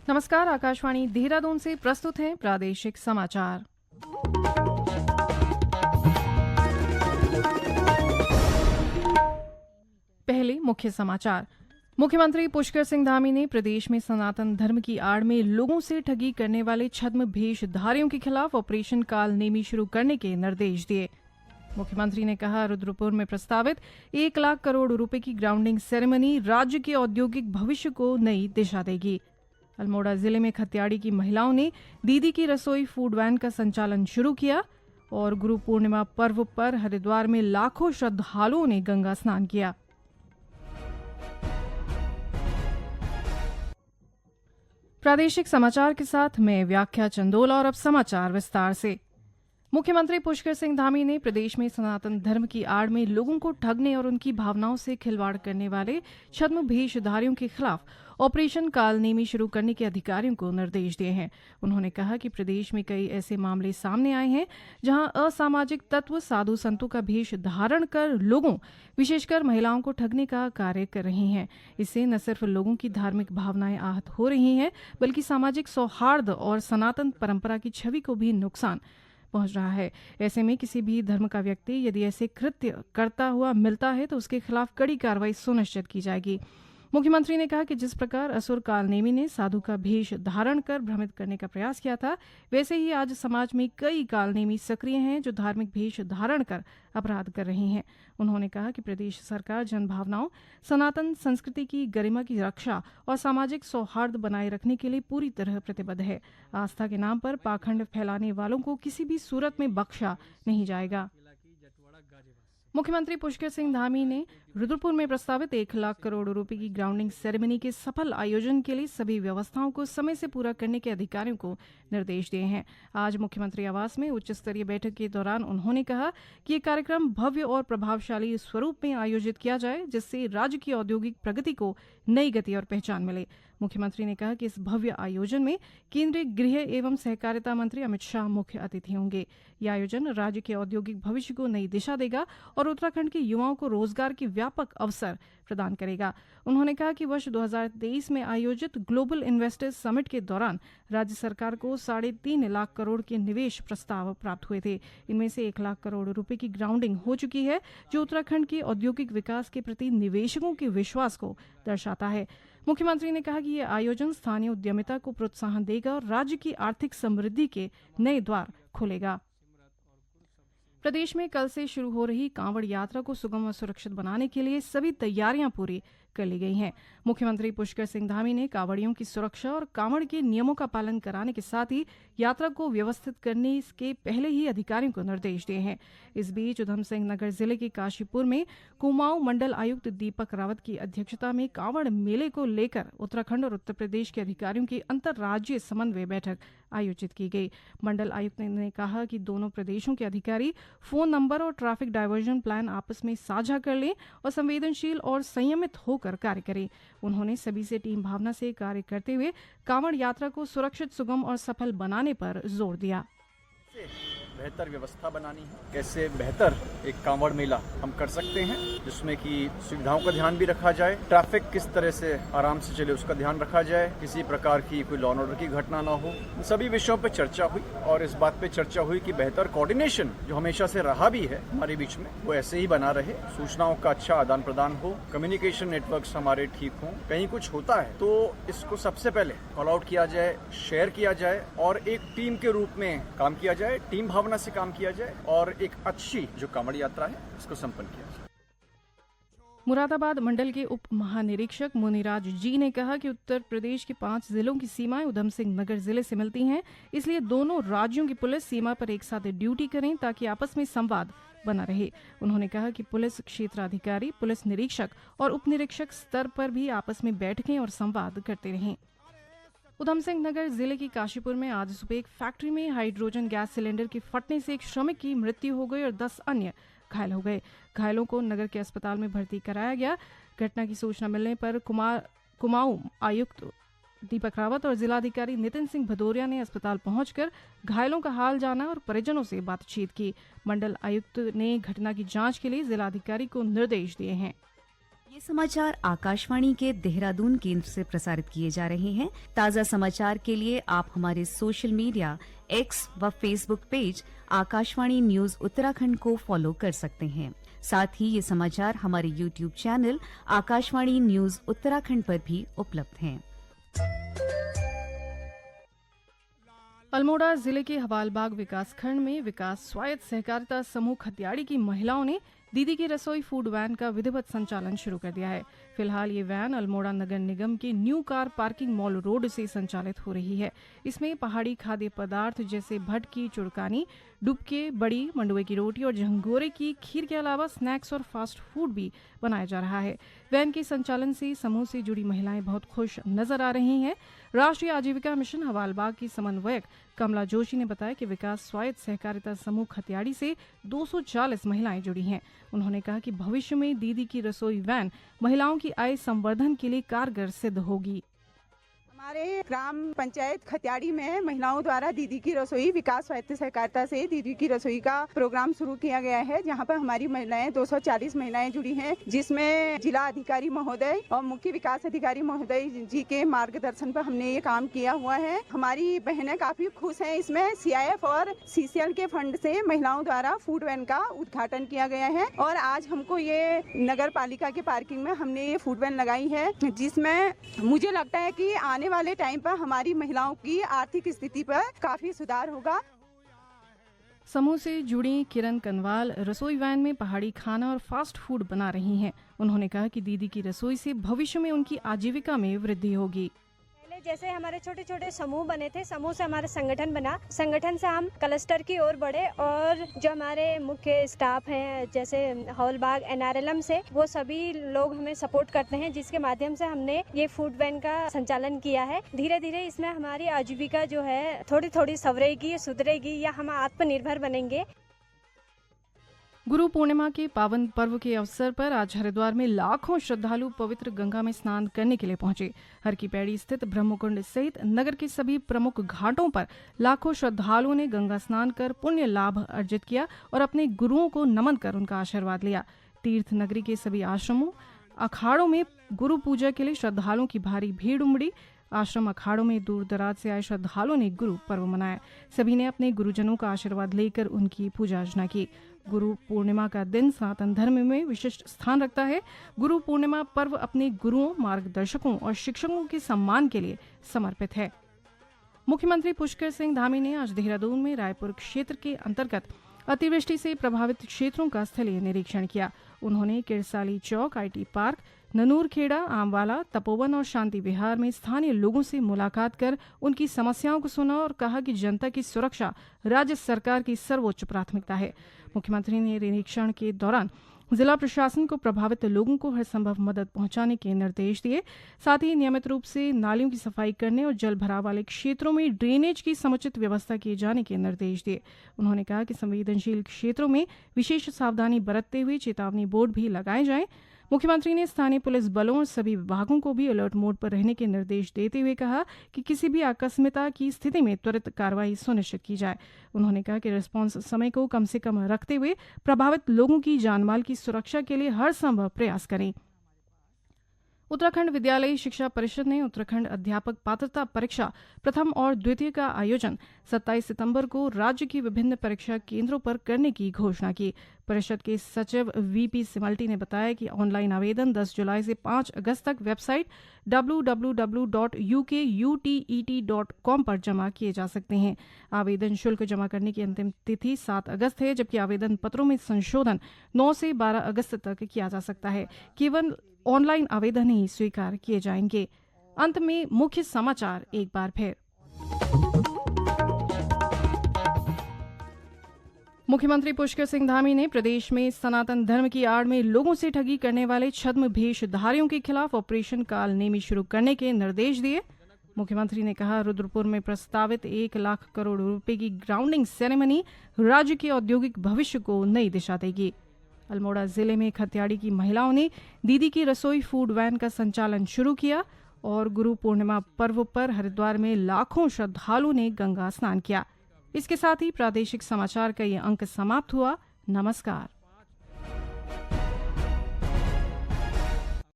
नमस्कार, आकाशवाणी देहरादून से प्रस्तुत हैं प्रादेशिक समाचार। पहले मुख्य समाचार। मुख्यमंत्री पुष्कर सिंह धामी ने प्रदेश में सनातन धर्म की आड़ में लोगों से ठगी करने वाले छद्म भेषधारियों के खिलाफ ऑपरेशन काल नेमी शुरू करने के निर्देश दिए। मुख्यमंत्री ने कहा, रुद्रपुर में प्रस्तावित 1 लाख करोड़ रुपए की ग्राउंडिंग सेरेमनी राज्य के औद्योगिक भविष्य को नई दिशा देगी। अल्मोड़ा जिले में खत्याड़ी की महिलाओं ने दीदी की रसोई फूड वैन का संचालन शुरू किया और गुरु पूर्णिमा पर्व पर हरिद्वार में लाखों श्रद्धालुओं ने गंगा स्नान किया। प्रादेशिक समाचार के साथ मैं व्याख्या चंदोला और अब समाचार विस्तार से। मुख्यमंत्री पुष्कर सिंह धामी ने प्रदेश में सनातन धर्म की आड़ में लोगों को ठगने और उनकी भावनाओं से खिलवाड़ करने वाले छद्म भेषधारियों के खिलाफ ऑपरेशन काल नेमी शुरू करने के अधिकारियों को निर्देश दिए हैं। उन्होंने कहा कि प्रदेश में कई ऐसे मामले सामने आए हैं जहां असामाजिक तत्व साधु संतों का भेष धारण कर लोगों, विशेषकर महिलाओं को ठगने का कार्य कर रहे हैं। इससे न सिर्फ लोगों की धार्मिक भावनाएं आहत हो रही हैं, बल्कि सामाजिक सौहार्द और सनातन परंपरा की छवि को भी नुकसान पहुंच रहा है। ऐसे में किसी भी धर्म का व्यक्ति यदि ऐसे कृत्य करता हुआ मिलता है तो उसके खिलाफ कड़ी कार्रवाई सुनिश्चित की जाएगी। मुख्यमंत्री ने कहा कि जिस प्रकार असुर कालनेमी ने साधु का भेष धारण कर भ्रमित करने का प्रयास किया था, वैसे ही आज समाज में कई कालनेमी सक्रिय हैं जो धार्मिक भेष धारण कर अपराध कर रहे हैं। उन्होंने कहा कि प्रदेश सरकार जनभावनाओं, सनातन संस्कृति की गरिमा की रक्षा और सामाजिक सौहार्द बनाए रखने के लिए पूरी तरह प्रतिबद्ध है। आस्था के नाम पर पाखंड फैलाने वालों को किसी भी सूरत में बख्शा नहीं जाएगा। मुख्यमंत्री पुष्कर सिंह धामी ने रुद्रपुर में प्रस्तावित 1 लाख करोड़ रुपए की ग्राउंडिंग सेरेमनी के सफल आयोजन के लिए सभी व्यवस्थाओं को समय से पूरा करने के अधिकारियों को निर्देश दिए हैं। आज मुख्यमंत्री आवास में उच्च स्तरीय बैठक के दौरान उन्होंने कहा कि ये कार्यक्रम भव्य और प्रभावशाली स्वरूप में आयोजित किया जाए, जिससे राज्य की औद्योगिक प्रगति को नई गति और पहचान मिले। मुख्यमंत्री ने कहा कि इस भव्य आयोजन में केंद्रीय गृह एवं सहकारिता मंत्री अमित शाह मुख्य अतिथि होंगे। यह आयोजन राज्य के औद्योगिक भविष्य को नई दिशा देगा और उत्तराखंड के युवाओं को रोजगार की व्यापक अवसर प्रदान करेगा। उन्होंने कहा कि वर्ष 2023 में आयोजित ग्लोबल इन्वेस्टर्स समिट के दौरान राज्य सरकार को 3.5 लाख करोड़ के निवेश प्रस्ताव प्राप्त हुए थे। इनमें से 1 लाख करोड़ रुपए की ग्राउंडिंग हो चुकी है, जो उत्तराखंड के औद्योगिक विकास के प्रति निवेशकों के विश्वास को दर्शाता है। मुख्यमंत्री ने कहा कि यह आयोजन स्थानीय उद्यमिता को प्रोत्साहन देगा और राज्य की आर्थिक समृद्धि के नए द्वार खोलेगा। प्रदेश में कल से शुरू हो रही कांवड़ यात्रा को सुगम और सुरक्षित बनाने के लिए सभी तैयारियां पूरी कर ली गई हैं। मुख्यमंत्री पुष्कर सिंह धामी ने कांवड़ियों की सुरक्षा और कांवड़ के नियमों का पालन कराने के साथ ही यात्रा को व्यवस्थित करने के पहले ही अधिकारियों को निर्देश दिए हैं। इस बीच उधमसिंह नगर जिले के काशीपुर में कुमाऊं मंडल आयुक्त दीपक रावत की अध्यक्षता में कांवड़ मेले को लेकर उत्तराखंड और उत्तर प्रदेश के अधिकारियों की अंतर्राज्यीय समन्वय बैठक आयोजित की गई। मंडल आयुक्त ने कहा कि दोनों प्रदेशों के अधिकारी फोन नंबर और ट्रैफिक डायवर्जन प्लान आपस में साझा कर लें और संवेदनशील और संयमित होकर कार्य करें। उन्होंने सभी से टीम भावना से कार्य करते हुए कांवड़ यात्रा को सुरक्षित, सुगम और सफल बनाने पर जोर दिया। बेहतर व्यवस्था बनानी है, कैसे बेहतर एक कांवड़ मेला हम कर सकते हैं जिसमें कि सुविधाओं का ध्यान भी रखा जाए, ट्रैफिक किस तरह से आराम से चले उसका ध्यान रखा जाए, किसी प्रकार की कोई लॉ एंड ऑर्डर की घटना ना हो। सभी विषयों पर चर्चा हुई और इस बात पे चर्चा हुई कि बेहतर कोऑर्डिनेशन जो हमेशा से रहा भी है हमारे बीच में, वो ऐसे ही बना रहे, सूचनाओं का अच्छा आदान प्रदान हो, कम्युनिकेशन नेटवर्क्स हमारे ठीक हों। कहीं कुछ होता है तो इसको सबसे पहले कॉल आउट किया जाए, शेयर किया जाए और एक टीम के रूप में काम किया जाए, टीम भावना से काम किया जाए और एक अच्छी जो कांवड़ यात्रा है इसको संपन्न किया जाए। मुरादाबाद मंडल के उप महानिरीक्षक मुनिराज जी ने कहा कि उत्तर प्रदेश के 5 जिलों की सीमाएं उधमसिंह नगर जिले से मिलती हैं, इसलिए दोनों राज्यों की पुलिस सीमा पर एक साथ ड्यूटी करें ताकि आपस में संवाद बना रहे। उन्होंने कहा कि पुलिस क्षेत्राधिकारी, पुलिस निरीक्षक और उप निरीक्षक स्तर पर भी आपस में बैठकें और संवाद करते रहें। उधमसिंह नगर जिले की काशीपुर में आज सुबह एक फैक्ट्री में हाइड्रोजन गैस सिलेंडर के फटने से एक श्रमिक की मृत्यु हो गई और 10 अन्य घायल हो गए। घायलों को नगर के अस्पताल में भर्ती कराया गया। घटना की सूचना मिलने पर कुमाऊं आयुक्त दीपक रावत और जिलाधिकारी नितिन सिंह भदौरिया ने अस्पताल पहुंचकर घायलों का हाल जाना और परिजनों से बातचीत की। मंडल आयुक्त ने घटना की जांच के लिए जिलाधिकारी को निर्देश दिए हैं। ये समाचार आकाशवाणी के देहरादून केंद्र से प्रसारित किए जा रहे हैं। ताज़ा समाचार के लिए आप हमारे सोशल मीडिया एक्स व Facebook page Akashvani news Uttarakhand को फॉलो कर सकते हैं। साथ ही ये समाचार हमारे YouTube channel Akashvani news Uttarakhand पर भी उपलब्ध हैं। अल्मोड़ा जिले के हवालबाग विकासखंड में विकास स्वायत्त सहकारिता समूह खतियाड़ी की महिलाओं ने दीदी की रसोई फूड वैन का विधिवत संचालन शुरू कर दिया है। फिलहाल ये वैन अल्मोड़ा नगर निगम के new car parking mall road से संचालित हो रही है। इसमें पहाड़ी खाद्य पदार्थ जैसे भटकी, चुड़कानी, डुबके, बड़ी, मंडुए की रोटी और झंगोरे की खीर के अलावा स्नैक्स और फास्ट फूड भी बनाया जा रहा है। वैन के संचालन से समूह से जुड़ी महिलाएं बहुत खुश नजर आ रही हैं। राष्ट्रीय आजीविका मिशन हवालबाग की समन्वयक कमला जोशी ने बताया कि विकास स्वायत्त सहकारिता समूह खतियाड़ी से 240 महिलाएं जुड़ी हैं। उन्होंने कहा कि भविष्य में दीदी की रसोई वैन महिलाओं की आय संवर्धन के लिए कारगर सिद्ध होगी। हमारे ग्राम पंचायत खतियाड़ी में महिलाओं द्वारा दीदी की रसोई विकास स्वायत्त सहकारिता से दीदी की रसोई का प्रोग्राम शुरू किया गया है, जहां पर हमारी महिलाएं 240 महिलाएं जुड़ी हैं, जिसमें जिला अधिकारी महोदय और मुख्य विकास अधिकारी महोदय जी के मार्गदर्शन पर हमने ये काम किया हुआ है। हमारी बहनें काफी खुश हैं। इसमें CIF और CCL के फंड से महिलाओं द्वारा फूड वैन का उद्घाटन किया गया है और आज हमको ये नगर पालिका के पार्किंग में हमने ये फूड वैन लगाई है, जिसमें मुझे लगता है कि आने वाले टाइम पर हमारी महिलाओं की आर्थिक स्थिति पर काफी सुधार होगा। समूह से जुड़ी किरण कनवाल रसोई वैन में पहाड़ी खाना और फास्ट फूड बना रही हैं। उन्होंने कहा कि दीदी की रसोई से भविष्य में उनकी आजीविका में वृद्धि होगी। जैसे हमारे छोटे छोटे समूह बने थे, समूह से हमारा संगठन बना, संगठन से हम क्लस्टर की ओर बढ़े और जो हमारे मुख्य स्टाफ हैं जैसे हवालबाग NRLM से, वो सभी लोग हमें सपोर्ट करते हैं, जिसके माध्यम से हमने ये फूड वैन का संचालन किया है। धीरे धीरे इसमें हमारी आजीविका जो है थोड़ी थोड़ी संवरेगी, सुधरेगी या हम आत्मनिर्भर बनेंगे। गुरु पूर्णिमा के पावन पर्व के अवसर पर आज हरिद्वार में लाखों श्रद्धालु पवित्र गंगा में स्नान करने के लिए पहुंचे। हर की पैड़ी स्थित ब्रह्मकुंड सहित नगर के सभी प्रमुख घाटों पर लाखों श्रद्धालुओं ने गंगा स्नान कर पुण्य लाभ अर्जित किया और अपने गुरुओं को नमन कर उनका आशीर्वाद लिया। तीर्थ नगरी के सभी आश्रमों अखाड़ों में गुरु पूजा के लिए श्रद्धालुओं की भारी भीड़ उमड़ी। आश्रम अखाड़ों में दूर दराज से आए श्रद्धालुओं ने गुरु पर्व मनाया। सभी ने अपने गुरुजनों का आशीर्वाद लेकर उनकी पूजा अर्चना की। गुरु पूर्णिमा का दिन सनातन धर्म में विशिष्ट स्थान रखता है। गुरु पूर्णिमा पर्व अपने गुरुओं, मार्गदर्शकों और शिक्षकों के सम्मान के लिए समर्पित है। मुख्यमंत्री पुष्कर सिंह धामी ने आज देहरादून में रायपुर क्षेत्र के अंतर्गत अतिवृष्टि से प्रभावित क्षेत्रों का स्थलीय निरीक्षण किया। उन्होंने किरसाली चौक, IT पार्क, ननूरखेड़ा, आमवाला, तपोवन और शांति विहार में स्थानीय लोगों से मुलाकात कर उनकी समस्याओं को सुना और कहा कि जनता की सुरक्षा राज्य सरकार की सर्वोच्च प्राथमिकता है। मुख्यमंत्री ने निरीक्षण के दौरान जिला प्रशासन को प्रभावित लोगों को हर संभव मदद पहुंचाने के निर्देश दिए। साथ ही नियमित रूप से नालियों की सफाई करने और जल भराव वाले क्षेत्रों में ड्रेनेज की समुचित व्यवस्था किए जाने के निर्देश दिए। उन्होंने कहा कि संवेदनशील क्षेत्रों में विशेष सावधानी बरतते हुए चेतावनी बोर्ड भी लगाए जाएं। मुख्यमंत्री ने स्थानीय पुलिस बलों और सभी विभागों को भी अलर्ट मोड पर रहने के निर्देश देते हुए कहा कि किसी भी आकस्मिकता की स्थिति में त्वरित कार्रवाई सुनिश्चित की जाए। उन्होंने कहा कि रिस्पांस समय को कम से कम रखते हुए प्रभावित लोगों की जानमाल की सुरक्षा के लिए हर संभव प्रयास करें। उत्तराखंड विद्यालयी शिक्षा परिषद ने उत्तराखंड अध्यापक पात्रता परीक्षा प्रथम और द्वितीय का आयोजन 27 सितंबर को राज्य की विभिन्न परीक्षा केंद्रों पर करने की घोषणा की। परिषद के सचिव VP सिमल्टी ने बताया कि ऑनलाइन आवेदन 10 जुलाई से 5 अगस्त तक वेबसाइट www.ukutet.com पर जमा किए जा सकते हैं। आवेदन शुल्क जमा करने की अंतिम तिथि 7 अगस्त है, जबकि आवेदन पत्रों में संशोधन 9 से 12 अगस्त तक किया जा सकता है। केवल ऑनलाइन आवेदन ही स्वीकार किए जाएंगे। अंत में मुख्य समाचार एक बार फिर। मुख्यमंत्री पुष्कर सिंह धामी ने प्रदेश में सनातन धर्म की आड़ में लोगों से ठगी करने वाले छद्म भेषधारियों के खिलाफ ऑपरेशन काल नेमी शुरू करने के निर्देश दिए। मुख्यमंत्री ने कहा, रुद्रपुर में प्रस्तावित 1 लाख करोड़ रुपए की ग्राउंडिंग सेरेमनी राज्य के औद्योगिक भविष्य को नई दिशा देगी। अल्मोड़ा जिले में खतियाड़ी की महिलाओं ने दीदी की रसोई फूड वैन का संचालन शुरू किया और गुरु पूर्णिमा पर्व पर हरिद्वार में लाखों श्रद्धालुओं ने गंगा स्नान किया। इसके साथ ही प्रादेशिक समाचार का ये अंक समाप्त हुआ। नमस्कार।